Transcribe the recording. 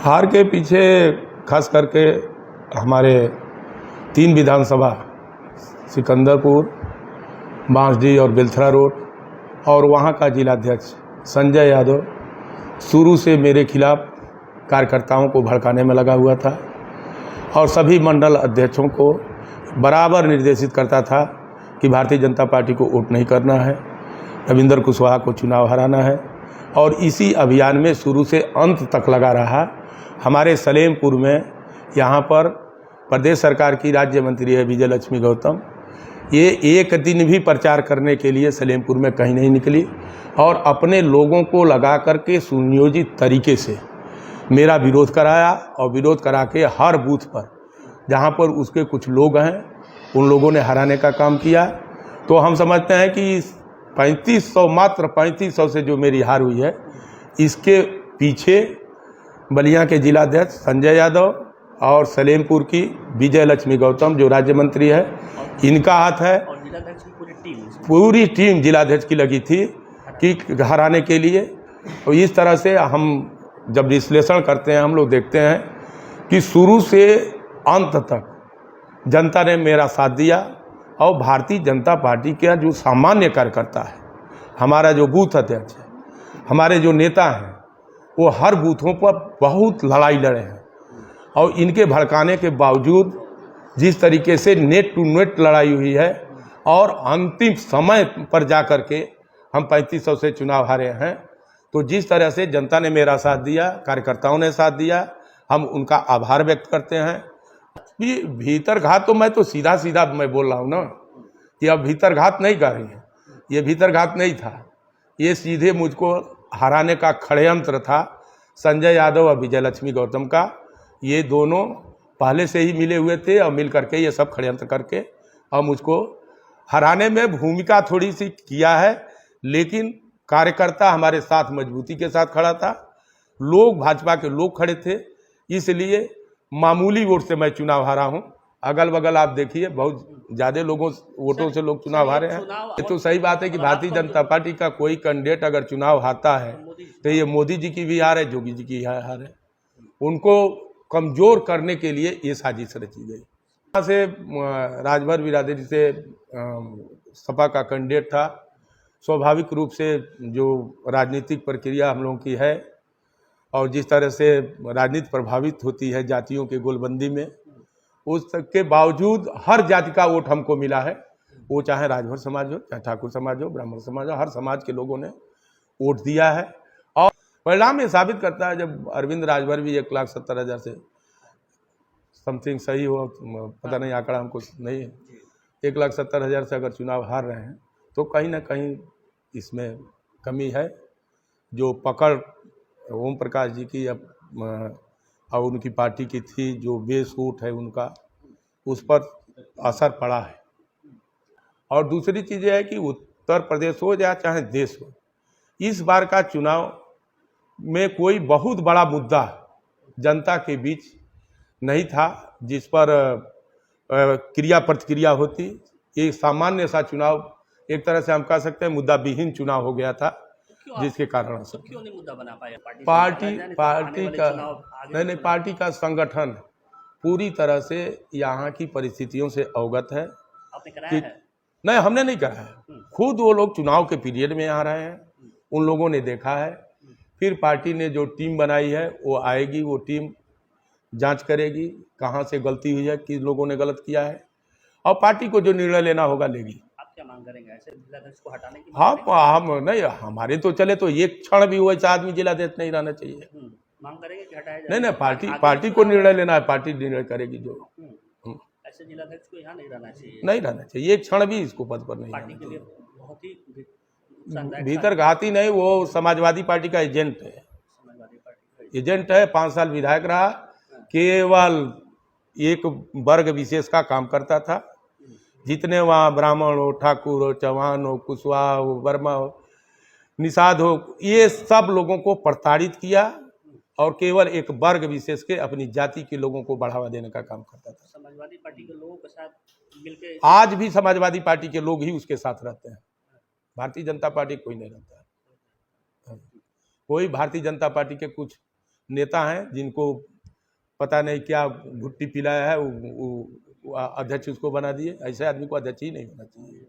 हार के पीछे खास करके हमारे 3 विधानसभा सिकंदरपुर, बांसडीह और बेलथरा रोड और वहाँ का जिलाध्यक्ष संजय यादव शुरू से मेरे खिलाफ कार्यकर्ताओं को भड़काने में लगा हुआ था और सभी मंडल अध्यक्षों को बराबर निर्देशित करता था कि भारतीय जनता पार्टी को वोट नहीं करना है, रविंद्र कुशवाहा को चुनाव हराना है। और इसी अभियान में शुरू से अंत तक लगा रहा। हमारे सलेमपुर में यहाँ पर प्रदेश सरकार की राज्य मंत्री है विजय लक्ष्मी गौतम, ये एक दिन भी प्रचार करने के लिए सलेमपुर में कहीं नहीं निकली और अपने लोगों को लगा करके सुनियोजित तरीके से मेरा विरोध कराया और विरोध करा के हर बूथ पर जहाँ पर उसके कुछ लोग हैं उन लोगों ने हराने का काम किया। तो हम समझते हैं कि 3500 मात्र 3500 से जो मेरी हार हुई है, इसके पीछे बलिया के जिलाध्यक्ष संजय यादव और सलेमपुर की विजय लक्ष्मी गौतम जो राज्य मंत्री है, इनका हाथ है। और जिलाध्यक्ष की पूरी टीम जिलाध्यक्ष की लगी थी कि हराने के लिए। तो इस तरह से हम जब विश्लेषण करते हैं हम लोग देखते हैं कि शुरू से अंत तक जनता ने मेरा साथ दिया और भारतीय जनता पार्टी का जो सामान्य कार्यकर्ता है, हमारा जो बूथ अध्यक्ष है, हमारे जो नेता हैं, वो हर बूथों पर बहुत लड़ाई लड़े हैं और इनके भड़काने के बावजूद जिस तरीके से नेट टू नेट लड़ाई हुई है और अंतिम समय पर जा कर के हम 3500 से चुनाव हारे हैं। तो जिस तरह से जनता ने मेरा साथ दिया, कार्यकर्ताओं ने साथ दिया, हम उनका आभार व्यक्त करते हैं। ये भीतरघात तो मैं तो सीधा सीधा मैं बोल रहा हूँ ना कि अब भीतरघात नहीं कर रही है, ये भीतरघात नहीं था, ये सीधे मुझको हराने का षड्यंत्र था संजय यादव और विजय लक्ष्मी गौतम का। ये दोनों पहले से ही मिले हुए थे और मिल करके ये सब षड्यंत्र करके और मुझको हराने में भूमिका थोड़ी सी किया है, लेकिन कार्यकर्ता हमारे साथ मजबूती के साथ खड़ा था, लोग भाजपा के लोग खड़े थे, इसलिए मामूली वोट से मैं चुनाव हारा हूं। अगल बगल आप देखिए बहुत ज़्यादा वोटों से लोग चुनाव हारे हैं। ये तो सही बात है कि भारतीय जनता पार्टी का कोई कैंडिडेट अगर चुनाव हारता है तो ये मोदी जी की भी हार है, योगी जी की हार है। उनको कमज़ोर करने के लिए ये साजिश रची गई। यहाँ से राजभर बिरादरी से सपा का कैंडिडेट था। स्वाभाविक रूप से जो राजनीतिक प्रक्रिया हम लोगों की है और जिस तरह से राजनीति प्रभावित होती है जातियों के गोलबंदी में, उस तक के बावजूद हर जाति का वोट हमको मिला है। वो चाहे राजभर समाज हो, चाहे ठाकुर समाज हो, ब्राह्मण समाज हो, हर समाज के लोगों ने वोट दिया है। और परिणाम ये साबित करता है जब अरविंद राजभर भी 1,70,000 से समथिंग सही हो, पता नहीं आंकड़ा हमको नहीं है, 1,70,000 से अगर चुनाव हार रहे हैं तो कहीं ना कहीं इसमें कमी है। जो पकड़ ओम प्रकाश जी की और उनकी पार्टी की थी, जो बेस वोट है उनका, उस पर असर पड़ा है। और दूसरी चीज़ है कि उत्तर प्रदेश हो या चाहे देश हो, इस बार का चुनाव में कोई बहुत बड़ा मुद्दा जनता के बीच नहीं था जिस पर क्रिया प्रतिक्रिया होती। ये सामान्य सा चुनाव, एक तरह से हम कह सकते हैं मुद्दा विहीन चुनाव हो गया था, जिसके कारण तो क्यों नहीं मुद्दा बना पाया पार्टी का संगठन पूरी तरह से यहाँ की परिस्थितियों से अवगत है। आपने कराया है? नहीं, हमने नहीं करा है, खुद वो लोग चुनाव के पीरियड में यहाँ रहे हैं, उन लोगों ने देखा है। फिर पार्टी ने जो टीम बनाई है वो आएगी, वो टीम जांच करेगी कहाँ से गलती हुई है, किस लोगों ने गलत किया है, और पार्टी को जो निर्णय लेना होगा लेगी। क्या मांग करेंगे ऐसे जिलाध्यक्ष को हटाने की? हम नहीं, हमारे तो चले तो एक क्षण भी वैसा आदमी जिलाध्यक्ष नहीं रहना चाहिए। मांग करेंगे कि हटाया जाए? नहीं, पार्टी को निर्णय लेना है, पार्टी निर्णय करेगी जो। ऐसे जिलाध्यक्ष को यहाँ नहीं रहना चाहिए, नहीं रहना चाहिए, एक क्षण भी इसको पद पर नहीं। पार्टी के लिए बहुत ही भीतरघाती नहीं, वो समाजवादी पार्टी का एजेंट है, एजेंट है, 5 साल विधायक रहा, केवल एक वर्ग विशेष का काम करता था। जितने वहाँ ब्राह्मण हो, ठाकुर हो, चौहान हो, कुशवाहा हो, वर्मा हो, निषाद हो, ये सब लोगों को प्रताड़ित किया और केवल एक वर्ग विशेष के अपनी जाति के लोगों को बढ़ावा देने का काम करता था। समाजवादी पार्टी के लोगों के साथ मिलकर आज भी समाजवादी पार्टी के लोग ही उसके साथ रहते हैं, भारतीय जनता पार्टी कोई नहीं रहता है। कोई भारतीय जनता पार्टी के कुछ नेता हैं जिनको पता नहीं क्या घुट्टी पिलाया है, वो अध्यक्ष उसको बना दिए। ऐसे आदमी को अध्यक्ष ही नहीं होना चाहिए।